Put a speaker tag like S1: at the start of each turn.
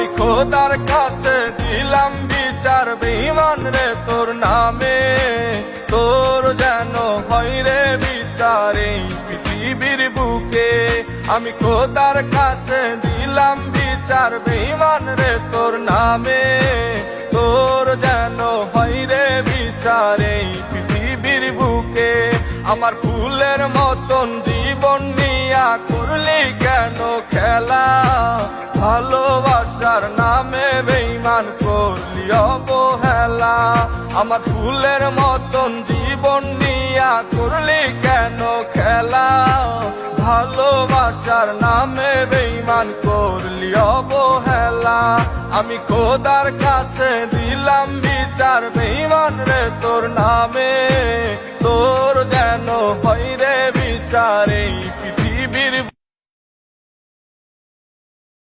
S1: আমি খোদার কাছে দিলাম বিচার বেঈমান রে তোর নামে, তোর যেন হয় রে বিচার এই পৃথিবীর বুকে। আমি খোদার কাছে দিলাম বিচার বেঈমান রে তোর নামে, তোর যেন হয় রে বিচার এই পৃথিবীর বুকে। আমার ফুলের মতন জীবন নিয়া করলি কেন খেলা, ভালোবাসার নামে বেঈমান করলি অবহেলা। আমার ফুলের মতন জীবন নিয়া করলি কেন খেলা, ভালোবাসার নামে বেঈমান করলি অবহেলা। আমি খোদার কাছে দিলাম বিচার বেঈমান রে তোর নামে, তোর যেন হয় রে বিচার এই